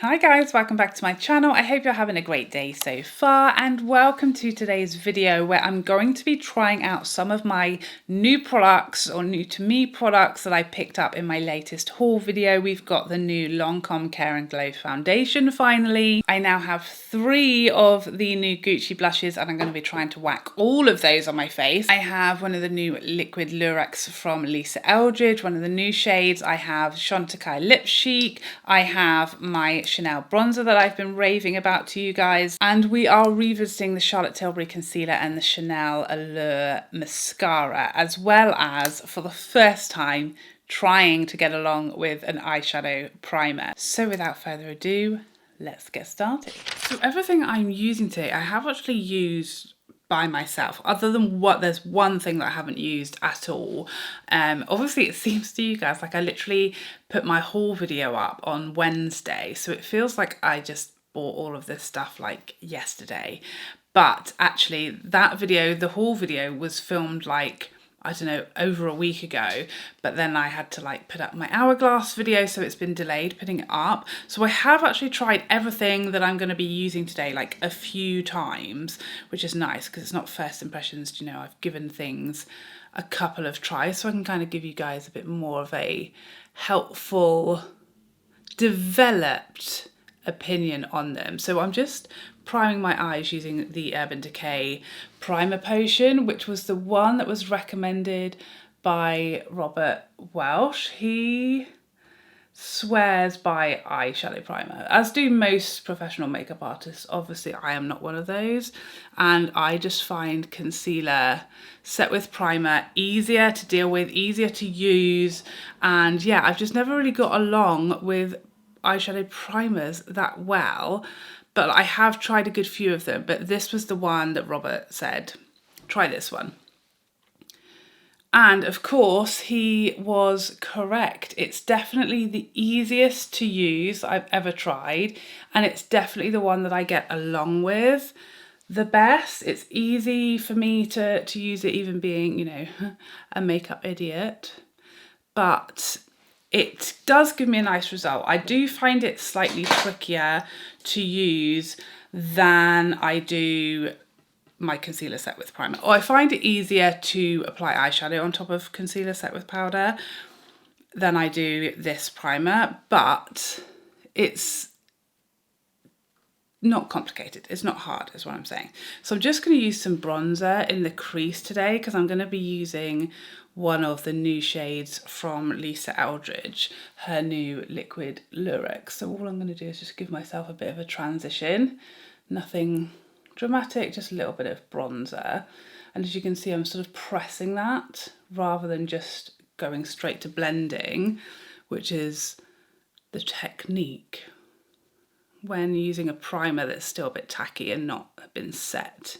Hi guys, welcome back to my channel. I hope you're having a great day so far and welcome to today's video where I'm going to be trying out some of my new products or new to me products that I picked up in my latest haul video. We've got the new Lancome Care and Glow foundation finally. I now have 3 of the new Gucci blushes and I'm going to be trying to whack all of those on my face. I have one of the new liquid lurex from Eldridge, one of the new shades. I have Chantikai Lip Chic. I have my Chanel bronzer that I've been raving about to you guys, and we are revisiting the Charlotte Tilbury concealer and the Chanel Allure mascara, as well as for the first time trying to get along with an eyeshadow primer. So without further ado, let's get started. So everything I'm using today I have actually used by myself, other than there's one thing that I haven't used at all. Obviously it seems to you guys like I literally put my haul video up on Wednesday, so it feels like I just bought all of this stuff like yesterday, but actually that video, the haul video, was filmed like, I don't know, over a week ago, but then I had to like put up my hourglass video, so it's been delayed putting it up. So I have actually tried everything that I'm going to be using today like a few times, which is nice because it's not first impressions, you know, I've given things a couple of tries so I can kind of give you guys a bit more of a helpful, developed opinion on them. So I'm just priming my eyes using the Urban Decay primer potion, which was the one that was recommended by Robert Welsh. He swears by eyeshadow primer, as do most professional makeup artists. Obviously I am not one of those, and I just find concealer set with primer easier to deal with, easier to use, and yeah, I've just never really got along with eyeshadow primers that well, but I have tried a good few of them, but this was the one that Robert said, try this one. And of course he was correct. It's definitely the easiest to use I've ever tried, and it's definitely the one that I get along with the best. It's easy for me to use it, even being, you know, a makeup idiot, but it does give me a nice result. I do find it slightly trickier to use than I do my concealer set with primer. Or I find it easier to apply eyeshadow on top of concealer set with powder than I do this primer, but it's not complicated. It's not hard is what I'm saying. So I'm just going to use some bronzer in the crease today because I'm going to be using one of the new shades from Eldridge, her new liquid lurex. So all I'm going to do is just give myself a bit of a transition. Nothing dramatic, just a little bit of bronzer. And as you can see, I'm sort of pressing that rather than just going straight to blending, which is the technique when using a primer that's still a bit tacky and not been set.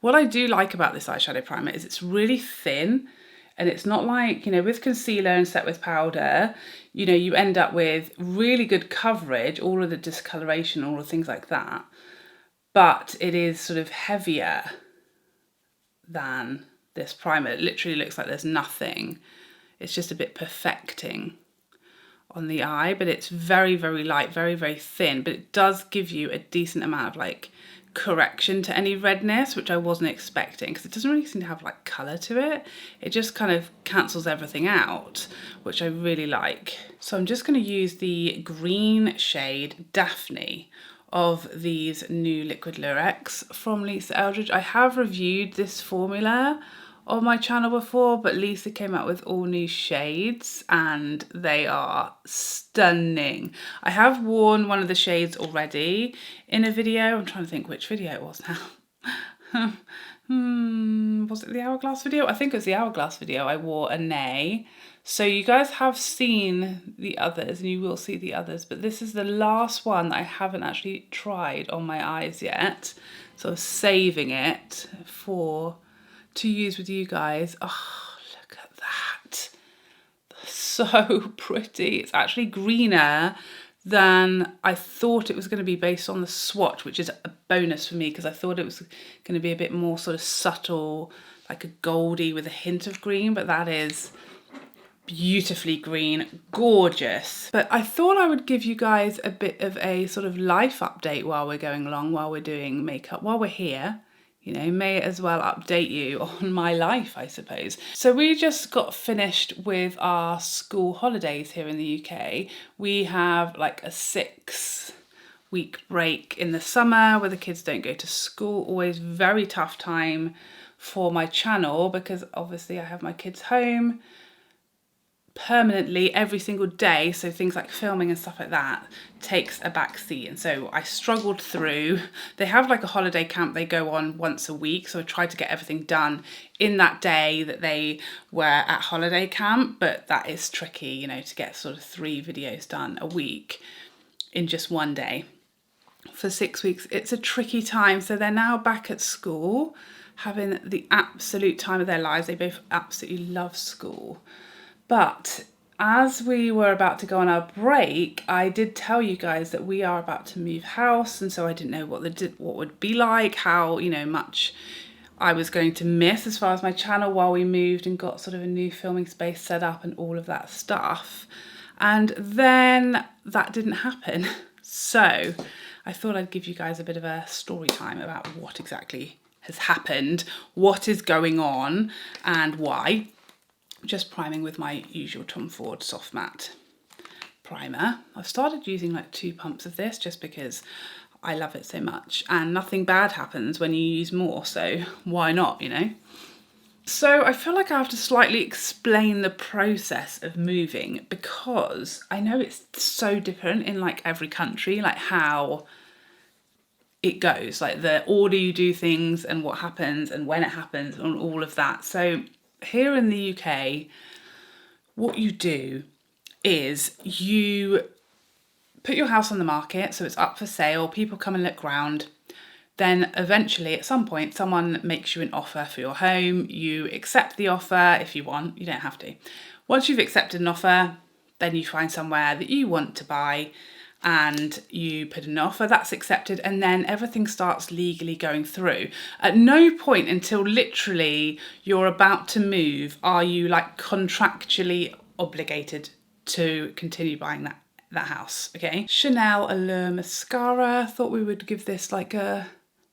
What I do like about this eyeshadow primer is it's really thin, and it's not like, you know, with concealer and set with powder, you know, you end up with really good coverage, all of the discoloration, all of things like that, but it is sort of heavier than this primer. It literally looks like there's nothing. It's just a bit perfecting on the eye, but it's very, very light, very, very thin, but it does give you a decent amount of like correction to any redness, which I wasn't expecting because it doesn't really seem to have like colour to it. It just kind of cancels everything out, which I really like. So I'm just going to use the green shade Daphne of these new liquid lurex from Eldridge. I have reviewed this formula on my channel before, but Lisa came out with all new shades and they are stunning. I have worn one of the shades already in a video. I'm trying to think which video it was now. Was it the hourglass video? I think it was the hourglass video. I wore a nay. So you guys have seen the others and you will see the others, but this is the last one that I haven't actually tried on my eyes yet. So I'm saving it to use with you guys. Oh, look at that. So pretty. It's actually greener than I thought it was going to be based on the swatch, which is a bonus for me because I thought it was going to be a bit more sort of subtle, like a goldy with a hint of green, but that is beautifully green, gorgeous. But I thought I would give you guys a bit of a sort of life update while we're going along, while we're doing makeup, while we're here. You know, may as well update you on my life, I suppose. So we just got finished with our school holidays here in the UK. We have like a 6-week break in the summer where the kids don't go to school. Always very tough time for my channel because obviously I have my kids home permanently every single day, so things like filming and stuff like that takes a back seat, and so I struggled through. They have like a holiday camp they go on once a week, so I tried to get everything done in that day that they were at holiday camp, but that is tricky, you know, to get sort of 3 videos done a week in just one day for 6 weeks. It's a tricky time. So they're now back at school having the absolute time of their lives. They both absolutely love school. But as we were about to go on our break, I did tell you guys that we are about to move house, and so I didn't know what would be like, how, you know, much I was going to miss as far as my channel while we moved and got sort of a new filming space set up and all of that stuff. And then that didn't happen. So I thought I'd give you guys a bit of a story time about what exactly has happened, what is going on, and why. Just priming with my usual Tom Ford Soft Matte primer. I've started using like 2 pumps of this just because I love it so much, and nothing bad happens when you use more, so why not, you know? So I feel like I have to slightly explain the process of moving, because I know it's so different in like every country, like how it goes, like the order you do things and what happens and when it happens and all of that. So here in the UK, what you do is you put your house on the market, so it's up for sale, people come and look round. Then eventually at some point someone makes you an offer for your home. You accept the offer if you want, you don't have to. Once you've accepted an offer, then you find somewhere that you want to buy and you put an offer, that's accepted, and then everything starts legally going through. At no point until literally you're about to move are you like contractually obligated to continue buying that house, okay? Chanel Allure Mascara, thought we would give this like a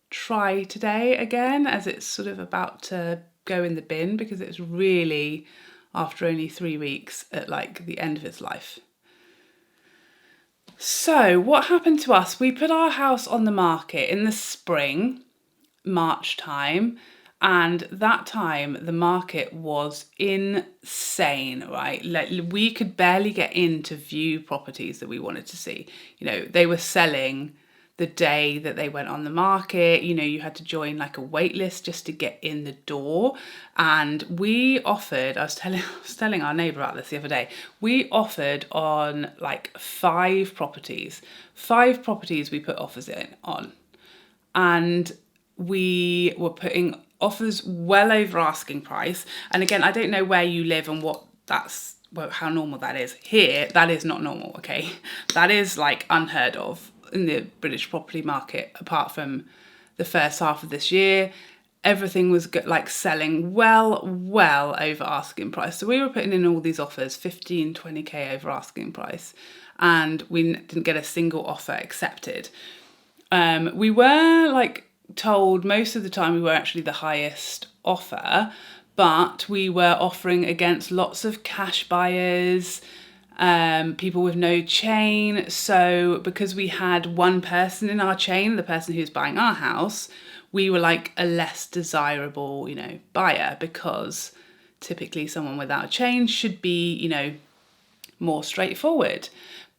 try today again, as it's sort of about to go in the bin because it's really, after only 3 weeks, at like the end of its life. So what happened to us? We put our house on the market in the spring, March time, and that time the market was insane, right? Like we could barely get in to view properties that we wanted to see. You know, they were selling the day that they went on the market. You know, you had to join like a wait list just to get in the door. And we offered, I was telling our neighbour about this the other day, we offered on like 5 properties. 5 properties we put offers on. And we were putting offers well over asking price. And again, I don't know where you live and how normal that is. Here, that is not normal, okay? That is like unheard of in the British property market, apart from the first half of this year. Everything was like selling well over asking price. So we were putting in all these offers, 15, 20k over asking price, and we didn't get a single offer accepted. We were like told most of the time we were actually the highest offer, but we were offering against lots of cash buyers, people with no chain. So because we had one person in our chain, the person who's buying our house, we were like a less desirable, you know, buyer, because typically someone without a chain should be, you know, more straightforward.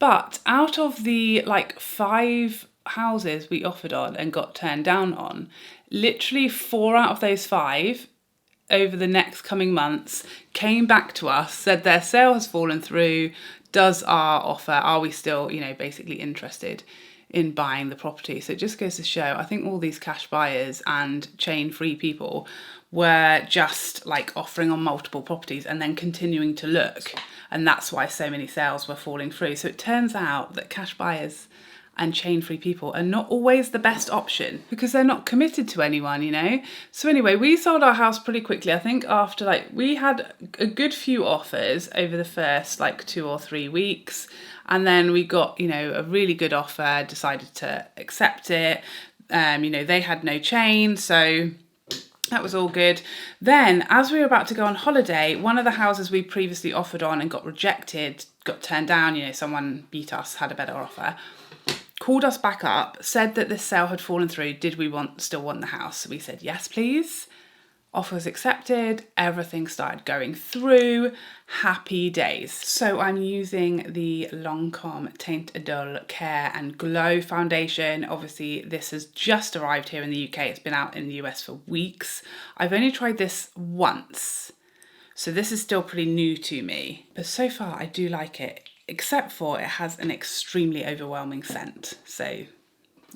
But out of the like 5 houses we offered on and got turned down on, literally 4 out of those 5 over the next coming months came back to us, said their sale has fallen through, does our offer, are we still, you know, basically interested in buying the property? So it just goes to show, I think all these cash buyers and chain free people were just like offering on multiple properties and then continuing to look, and that's why so many sales were falling through. So it turns out that cash buyers and chain-free people are not always the best option because they're not committed to anyone, you know? So anyway, we sold our house pretty quickly. I think after like, we had a good few offers over the first like 2 or 3 weeks. And then we got, you know, a really good offer, decided to accept it. You know, they had no chain, so that was all good. Then, as we were about to go on holiday, one of the houses we previously offered on and got rejected, got turned down, you know, someone beat us, had a better offer, called us back up, said that this sale had fallen through. Did we still want the house? So we said, yes, please. Offer was accepted, everything started going through, happy days. So I'm using the Lancome Teint Idole Care and Glow foundation. Obviously this has just arrived here in the UK, it's been out in the US for weeks. I've only tried this once, so this is still pretty new to me. But so far I do like it, except for it has an extremely overwhelming scent. So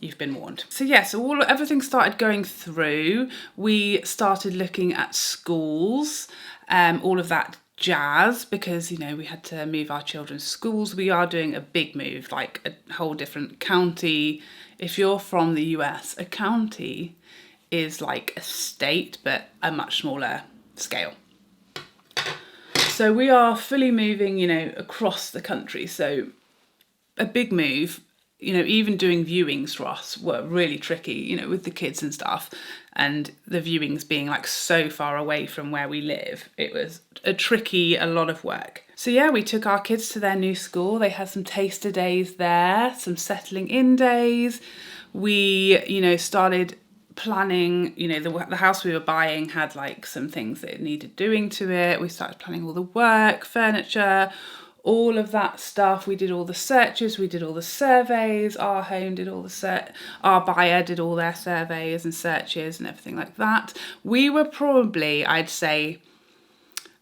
you've been warned. So yeah, so everything started going through. We started looking at schools, all of that jazz, because, you know, we had to move our children's schools. We are doing a big move, like a whole different county. If you're from the US, a county is like a state, but a much smaller scale. So we are fully moving, you know, across the country. So a big move. You know, even doing viewings for us were really tricky, you know, with the kids and stuff, and the viewings being like so far away from where we live. It was a lot of work. So yeah, we took our kids to their new school. They had some taster days there, some settling in days. We, you know, started planning, you know, the house we were buying had like some things that it needed doing to it. We started planning all the work, furniture, all of that stuff. We did all the searches, we did all the surveys, our home did all the our buyer did all their surveys and searches and everything like that. We were probably, I'd say,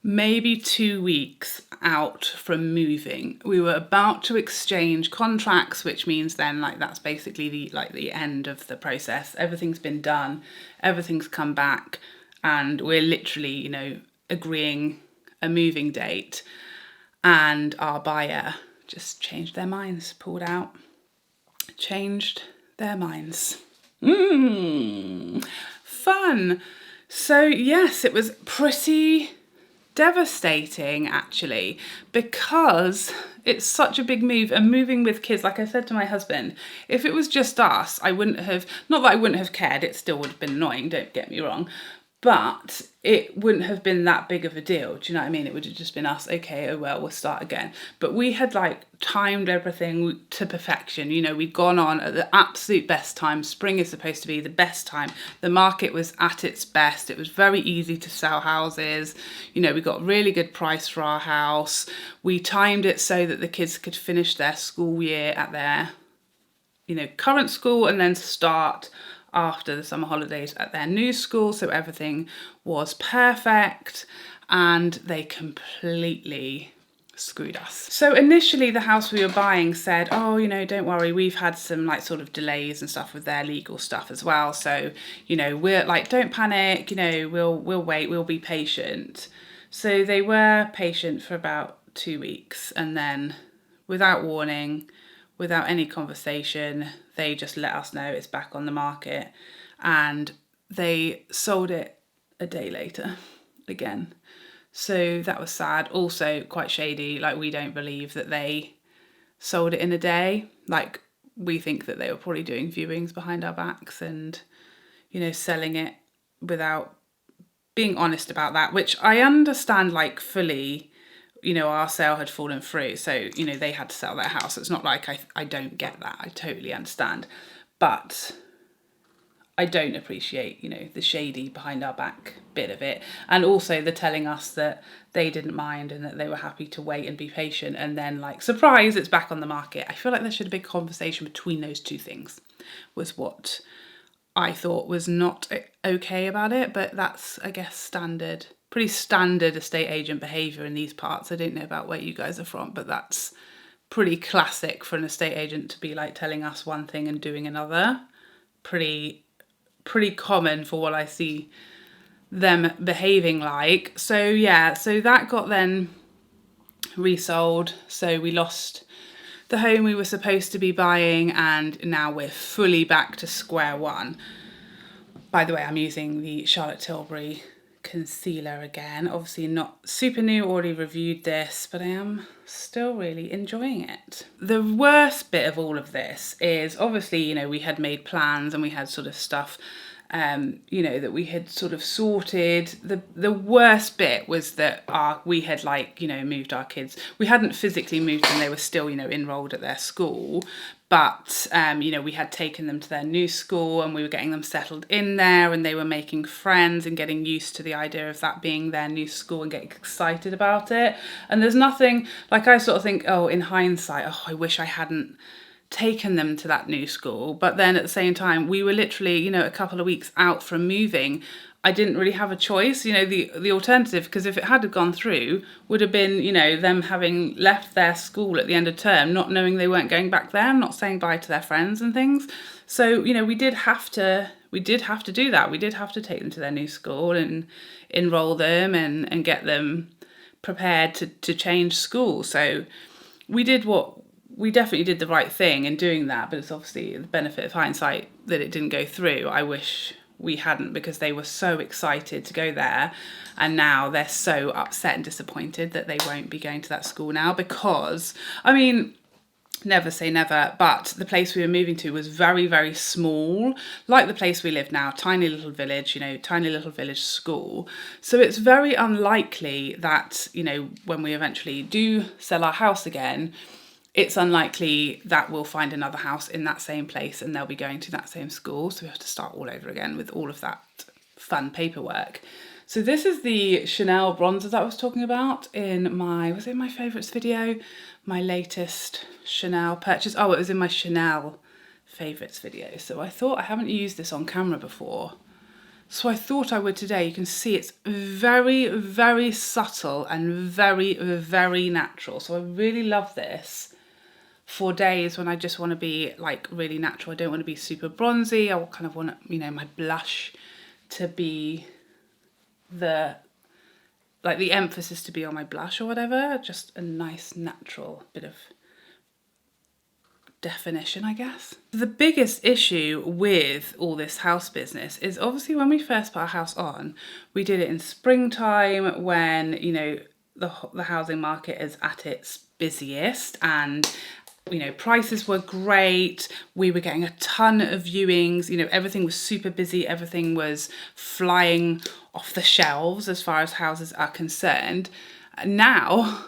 maybe 2 weeks out from moving. We were about to exchange contracts, which means then like that's basically the end of the process. Everything's been done, everything's come back, and we're literally, you know, agreeing a moving date. And our buyer just changed their minds, pulled out, changed their minds. Fun. So yes, it was pretty devastating actually, because it's such a big move, and moving with kids, like I said to my husband, if it was just us, I wouldn't have, not that I wouldn't have cared, it still would have been annoying, don't get me wrong, but it wouldn't have been that big of a deal. Do you know what I mean? It would have just been us, okay, oh well, we'll start again. But we had like timed everything to perfection. You know, we'd gone on at the absolute best time. Spring is supposed to be the best time. The market was at its best. It was very easy to sell houses. You know, we got a really good price for our house. We timed it so that the kids could finish their school year at their, you know, current school and then start after the summer holidays at their new school, so everything was perfect, and they completely screwed us. So initially the house we were buying said, oh, you know, don't worry, we've had some like sort of delays and stuff with their legal stuff as well, so, you know, we're like, don't panic, you know, we'll wait, we'll be patient. So they were patient for about 2 weeks, and then without warning, without any conversation, they just let us know it's back on the market, and they sold it a day later again. So that was sad. Also quite shady. Like, we don't believe that they sold it in a day. Like, we think that they were probably doing viewings behind our backs and, you know, selling it without being honest about that, which I understand like fully. You know, our sale had fallen through, so, you know, they had to sell their house. It's not like I don't get that. I totally understand. But I don't appreciate, you know, the shady behind our back bit of it. And also the telling us that they didn't mind and that they were happy to wait and be patient. And then, like, surprise, it's back on the market. I feel like there should have been a conversation between those two things, was what I thought was not okay about it. But that's, I guess, standard. Pretty standard estate agent behaviour in these parts. I don't know about where you guys are from, but that's pretty classic for an estate agent to be like telling us one thing and doing another. Pretty common for what I see them behaving like. So yeah, so that got then resold. So we lost the home we were supposed to be buying, and now we're fully back to square one. By the way, I'm using the Charlotte Tilbury concealer again. Obviously not super new, already reviewed this, but I am still really enjoying it. The worst bit of all of this is obviously, you know, we had made plans and we had sort of stuff you know, that we had sort of sorted. The worst bit was that we had, like, you know, moved our kids. We hadn't physically moved them, they were still, you know, enrolled at their school, but you know, we had taken them to their new school and we were getting them settled in there, and they were making friends and getting used to the idea of that being their new school and getting excited about it. And there's nothing, like, I sort of think, oh, in hindsight, oh, I wish I hadn't taken them to that new school. But then at the same time, we were literally, you know, a couple of weeks out from moving. I didn't really have a choice. You know, the alternative, because if it had gone through, would have been, you know, them having left their school at the end of term, not knowing they weren't going back there, not saying bye to their friends and things. So, you know, we did have to do that. We did have to take them to their new school and enroll them and get them prepared to change school. So we definitely did the right thing in doing that, but it's obviously the benefit of hindsight that it didn't go through. I wish we hadn't, because they were so excited to go there, and now they're so upset and disappointed that they won't be going to that school now, because, I mean, never say never, but the place we were moving to was very, very small, like the place we live now, tiny little village, you know, tiny little village school. So it's very unlikely that, you know, when we eventually do sell our house again, it's unlikely that we'll find another house in that same place and they'll be going to that same school. So we have to start all over again with all of that fun paperwork. So this is the Chanel bronzer that I was talking about in my, was it my favourites video? My latest Chanel purchase. Oh, it was in my Chanel favourites video. So I thought, I haven't used this on camera before, so I thought I would today. You can see it's very, very subtle and very, very natural. So I really love this for days when I just want to be like really natural. I don't want to be super bronzy. I kind of want, you know, my blush to be the emphasis to be on my blush or whatever. Just a nice natural bit of definition, I guess. The biggest issue with all this house business is obviously when we first put our house on, we did it in springtime when, you know, the housing market is at its busiest, and you know, prices were great. We were getting a ton of viewings. You know, everything was super busy. Everything was flying off the shelves as far as houses are concerned. Now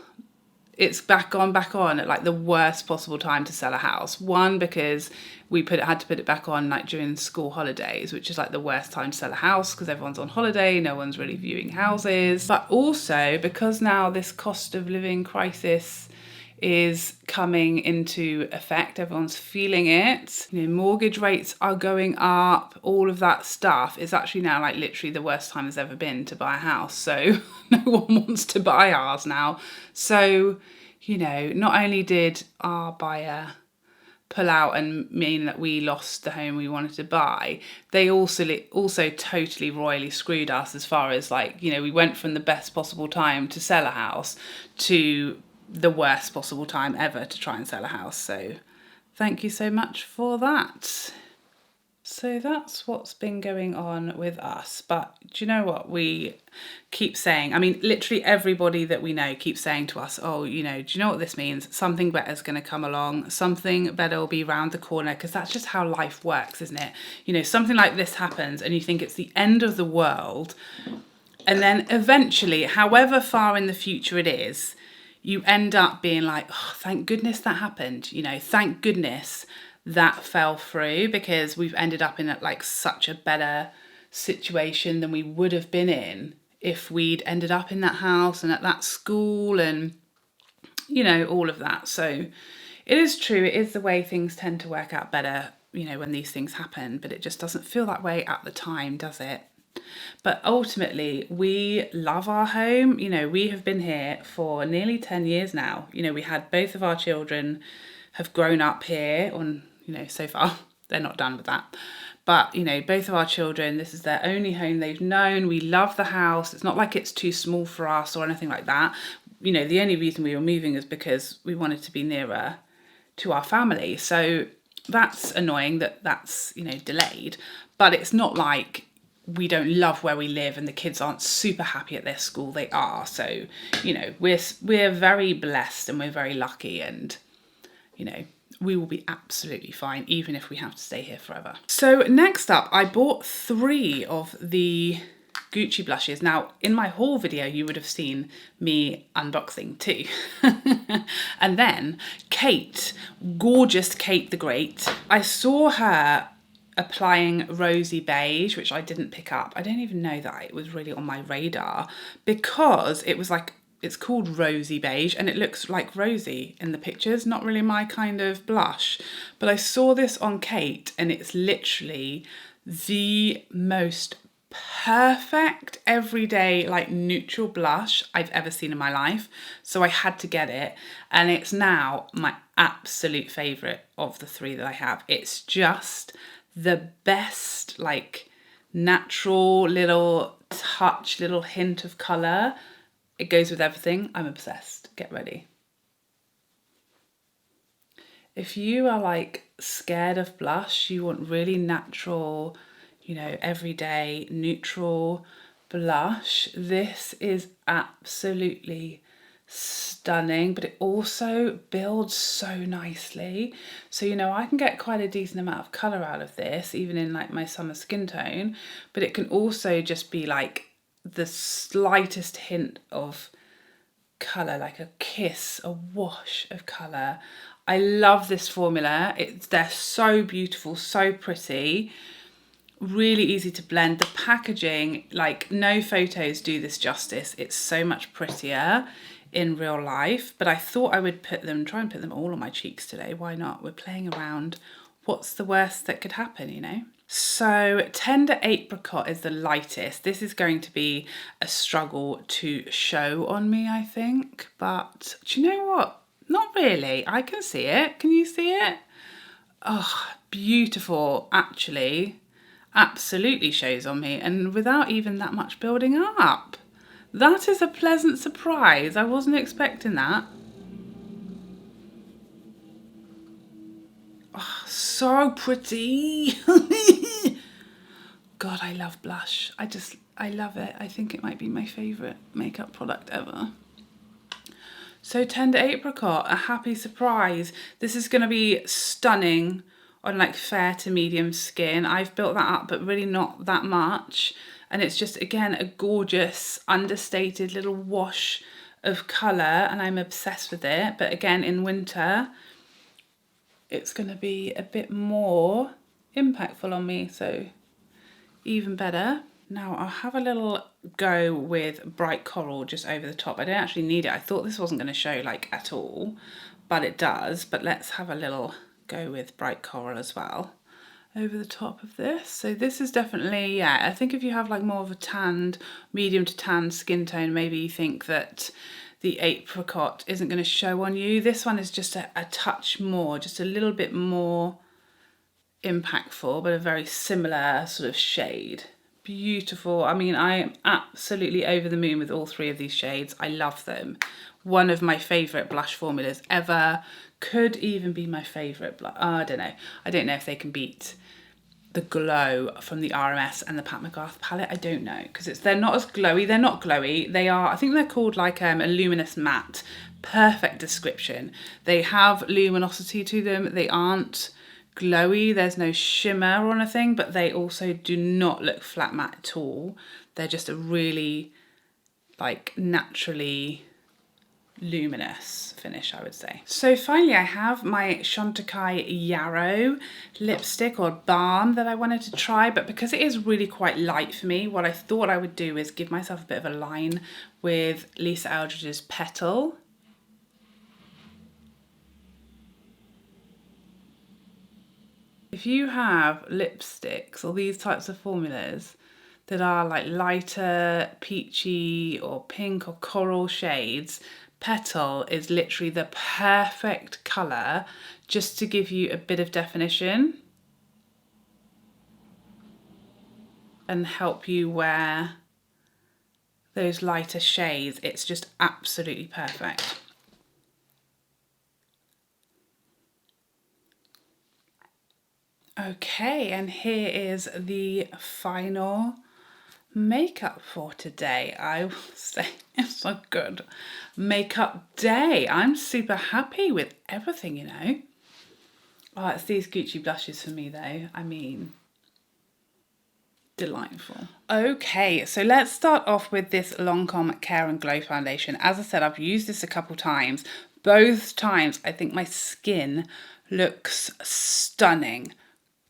it's gone back on at like the worst possible time to sell a house. One, because we had to put it back on like during school holidays, which is like the worst time to sell a house because everyone's on holiday, no one's really viewing houses. But also because now this cost of living crisis is coming into effect, everyone's feeling it. You know, mortgage rates are going up, all of that stuff is actually now like literally the worst time there's ever been to buy a house. So no one wants to buy ours now. So, you know, not only did our buyer pull out and mean that we lost the home we wanted to buy, they also totally royally screwed us as far as like, you know, we went from the best possible time to sell a house to the worst possible time ever to try and sell a house. So thank you so much for that. So that's what's been going on with us. But do you know what we keep saying? I mean, literally everybody that we know keeps saying to us, oh, you know, do you know what this means? Something better is going to come along. Something better will be around the corner, because that's just how life works, isn't it? You know, something like this happens and you think it's the end of the world. And then eventually, however far in the future it is, you end up being like, oh, thank goodness that happened. You know, thank goodness that fell through, because we've ended up in like such a better situation than we would have been in if we'd ended up in that house and at that school and, you know, all of that. So it is true. It is the way things tend to work out better, you know, when these things happen, but it just doesn't feel that way at the time, does it? But ultimately, we love our home. You know, we have been here for nearly 10 years now. You know, we had both of our children have grown up here on, you know, so far. They're not done with that. But, you know, both of our children, this is their only home they've known. We love the house. It's not like it's too small for us or anything like that. You know, the only reason we were moving is because we wanted to be nearer to our family. So that's annoying that that's, you know, delayed, but it's not like we don't love where we live and the kids aren't super happy at their school. They are. So, you know, we're very blessed and we're very lucky, and, you know, we will be absolutely fine even if we have to stay here forever. So next up, I bought 3 of the Gucci blushes. Now, in my haul video, you would have seen me unboxing 2. And then Kate, gorgeous Kate the Great, I saw her applying Rosy Beige, which I didn't pick up. I don't even know that it was really on my radar because it was like, it's called Rosy Beige and it looks like rosy in the pictures, not really my kind of blush. But I saw this on Kate and it's literally the most perfect everyday like neutral blush I've ever seen in my life. So I had to get it, and it's now my absolute favourite of the 3 that I have. It's just the best, like, natural little touch, little hint of colour. It goes with everything. I'm obsessed. Get ready. If you are like scared of blush, you want really natural, you know, everyday neutral blush, this is absolutely stunning, but it also builds so nicely. So, you know, I can get quite a decent amount of colour out of this, even in like my summer skin tone, but it can also just be like the slightest hint of colour, like a kiss, a wash of colour. I love this formula. They're so beautiful, so pretty, really easy to blend. The packaging, like, no photos do this justice. It's so much prettier in real life, but I thought I would try and put them all on my cheeks today. Why not? We're playing around. What's the worst that could happen, you know? So Tender Apricot is the lightest. This is going to be a struggle to show on me, I think, but do you know what? Not really. I can see it. Can you see it? Oh, beautiful, actually. Absolutely shows on me, and without even that much building up. That is a pleasant surprise. I wasn't expecting that. Oh, so pretty. God, I love blush. I love it. I think it might be my favourite makeup product ever. So Tender Apricot, a happy surprise. This is going to be stunning on like fair to medium skin. I've built that up, but really not that much. And it's just, again, a gorgeous, understated little wash of colour, and I'm obsessed with it. But again, in winter, it's going to be a bit more impactful on me, so even better. Now I'll have a little go with Bright Coral just over the top. I don't actually need it. I thought this wasn't going to show like at all, but it does. But let's have a little go with Bright Coral as well over the top of this. So this is definitely, yeah, I think if you have like more of a tanned, medium to tan skin tone, maybe you think that the Apricot isn't going to show on you. This one is just a touch more, just a little bit more impactful, but a very similar sort of shade. Beautiful. I mean, I am absolutely over the moon with all 3 of these shades. I love them. One of my favourite blush formulas ever. Could even be my favourite blush. I don't know. I don't know if they can beat the glow from the RMS and the Pat McGrath palette. I don't know, because they're not as glowy. They're not glowy. They are, I think they're called like a luminous matte. Perfect description. They have luminosity to them. They aren't glowy, there's no shimmer or anything, but they also do not look flat matte at all. They're just a really like naturally luminous finish, I would say. So finally I have my Chantecaille Yarrow lipstick or balm that I wanted to try, but because it is really quite light for me, what I thought I would do is give myself a bit of a line with Lisa Eldridge's Petal. If you have lipsticks or these types of formulas that are like lighter peachy or pink or coral shades, Petal is literally the perfect colour just to give you a bit of definition and help you wear those lighter shades. It's just absolutely perfect. Okay, and here is the final makeup for today. I will say it's a good makeup day. I'm super happy with everything, you know. Oh, it's these Gucci blushes for me though. I mean, delightful. Okay, so let's start off with this Lancome Care and Glow foundation. As I said, I've used this a couple times. Both times I think my skin looks stunning,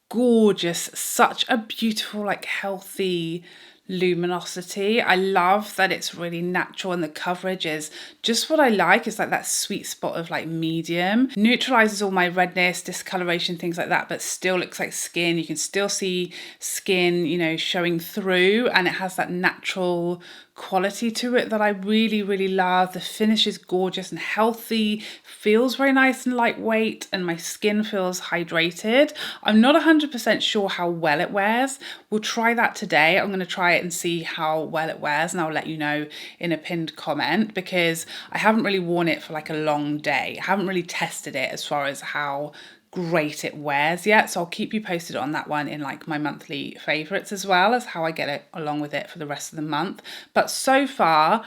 gorgeous, such a beautiful, like healthy luminosity. I love that it's really natural and the coverage is just what I like. It's like that sweet spot of like medium. Neutralizes all my redness, discoloration, things like that, but still looks like skin. You can still see skin, you know, showing through, and it has that natural quality to it that I really, really love. The finish is gorgeous and healthy, feels very nice and lightweight, and my skin feels hydrated. I'm not 100% sure how well it wears. We'll try that today. I'm going to try it and see how well it wears, and I'll let you know in a pinned comment, because I haven't really worn it for like a long day. I haven't really tested it as far as how great it wears yet, so I'll keep you posted on that one in like my monthly favorites, as well as how I get it along with it for the rest of the month. But so far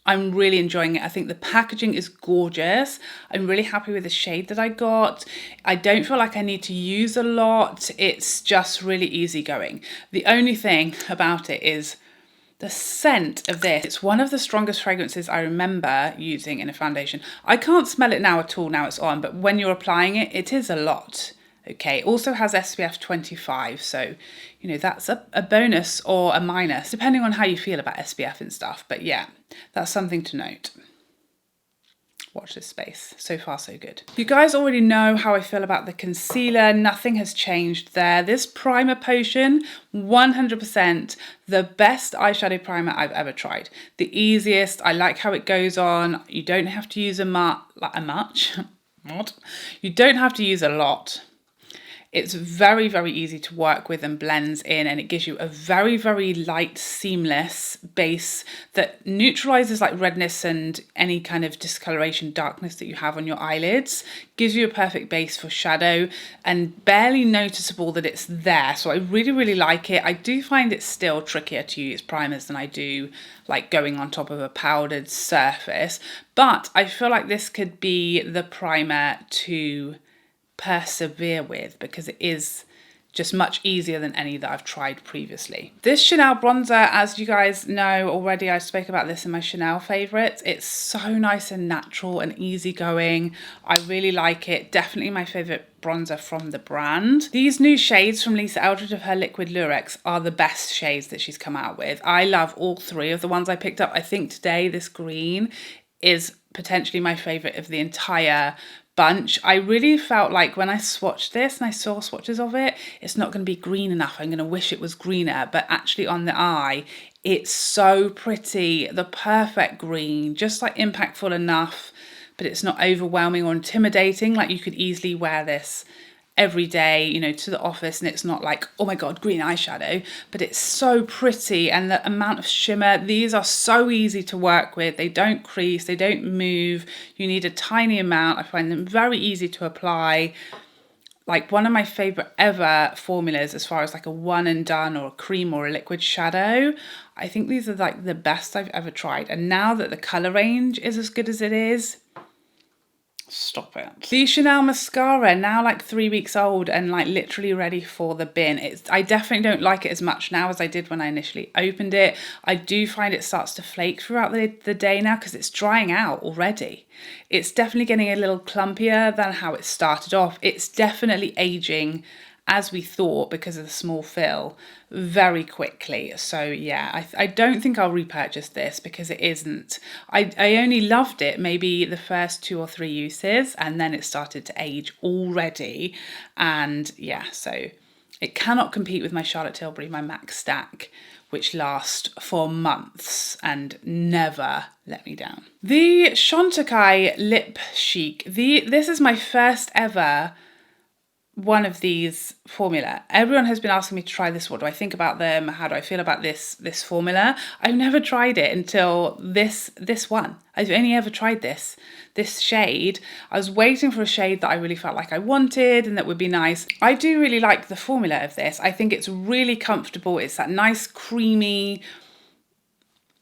I'm really enjoying it. I think the packaging is gorgeous. I'm really happy with the shade that I got. I don't feel like I need to use a lot. It's just really easygoing. The only thing about it is the scent of this. It's one of the strongest fragrances I remember using in a foundation. I can't smell it now at all, now it's on, but when you're applying it, it is a lot. Okay, it also has SPF 25, so, you know, that's a bonus or a minus, depending on how you feel about SPF and stuff. But yeah, that's something to note. Watch this space. So far, so good. You guys already know how I feel about the concealer. Nothing has changed there. This primer potion, 100% the best eyeshadow primer I've ever tried. The easiest. I like how it goes on. You don't have to use much. What? You don't have to use a lot. It's very, very easy to work with and blends in, and it gives you a very, very light, seamless base that neutralizes like redness and any kind of discoloration, darkness that you have on your eyelids. Gives you a perfect base for shadow and barely noticeable that it's there. So I really, really like it. I do find it still trickier to use primers than I do like going on top of a powdered surface. But I feel like this could be the primer to persevere with, because it is just much easier than any that I've tried previously. This Chanel bronzer, as you guys know already, I spoke about this in my Chanel favorites. It's so nice and natural and easygoing. I really like it. Definitely my favorite bronzer from the brand. These new shades from Lisa Eldridge of her liquid lurex are the best shades that she's come out with. I love all three of the ones I picked up. I think today this green is potentially my favorite of the entire bunch. I really felt like when I swatched this and I saw swatches of it, it's not going to be green enough. I'm going to wish it was greener, but actually on the eye, it's so pretty. The perfect green, just like impactful enough, but it's not overwhelming or intimidating. Like you could easily wear this every day, you know, to the office, and it's not like, oh my god, green eyeshadow, but it's so pretty. And the amount of shimmer, these are so easy to work with. They don't crease, they don't move. You need a tiny amount. I find them very easy to apply. Like one of my favorite ever formulas as far as like a one and done or a cream or a liquid shadow. I think these are like the best I've ever tried. And now that the color range is as good as it is, stop it. The Chanel mascara, now like 3 weeks old and like literally ready for the bin. I definitely don't like it as much now as I did when I initially opened it. I do find it starts to flake throughout the day now because it's drying out already. It's definitely getting a little clumpier than how it started off. It's definitely aging, as we thought, because of the small fill, very quickly. So yeah, I don't think I'll repurchase this because it isn't. I only loved it maybe the first 2 or 3 uses, and then it started to age already. And yeah, so it cannot compete with my Charlotte Tilbury, my Max Stack, which last for months and never let me down. The Chantikai Lip Chic. This is my first ever one of these formula. Everyone has been asking me to try this. What do I think about them? How do I feel about this formula? I've never tried it until this one. I've only ever tried this shade. I was waiting for a shade that I really felt like I wanted and that would be nice. I do really like the formula of this. I think it's really comfortable. It's that nice creamy,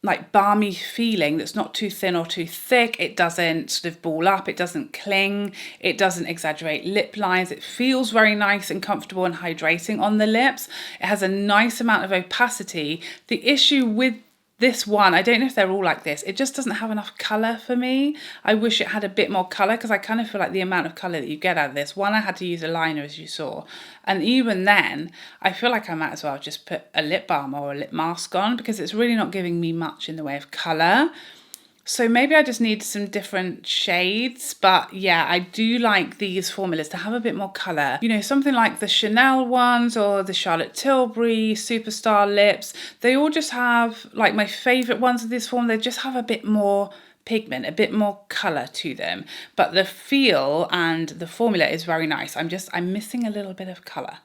like balmy feeling that's not too thin or too thick. It doesn't sort of ball up, it doesn't cling, it doesn't exaggerate lip lines. It feels very nice and comfortable and hydrating on the lips. It has a nice amount of opacity. The issue with this one, I don't know if they're all like this, it just doesn't have enough colour for me. I wish it had a bit more colour, because I kind of feel like the amount of colour that you get out of this, one, I had to use a liner as you saw, and even then I feel like I might as well just put a lip balm or a lip mask on, because it's really not giving me much in the way of colour. So maybe I just need some different shades, but yeah, I do like these formulas to have a bit more colour. You know, something like the Chanel ones or the Charlotte Tilbury Superstar lips, they all just have, like my favourite ones of this form, they just have a bit more pigment, a bit more colour to them. But the feel and the formula is very nice. I'm missing a little bit of colour.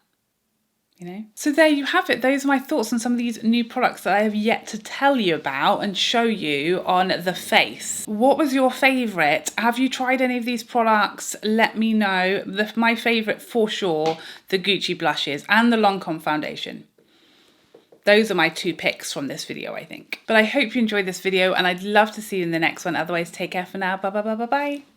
You know? So there you have it. Those are my thoughts on some of these new products that I have yet to tell you about and show you on the face. What was your favourite? Have you tried any of these products? Let me know. My favourite for sure, the Gucci blushes and the Lancome foundation. Those are my two picks from this video, I think. But I hope you enjoyed this video and I'd love to see you in the next one. Otherwise, take care for now. Bye bye bye bye bye.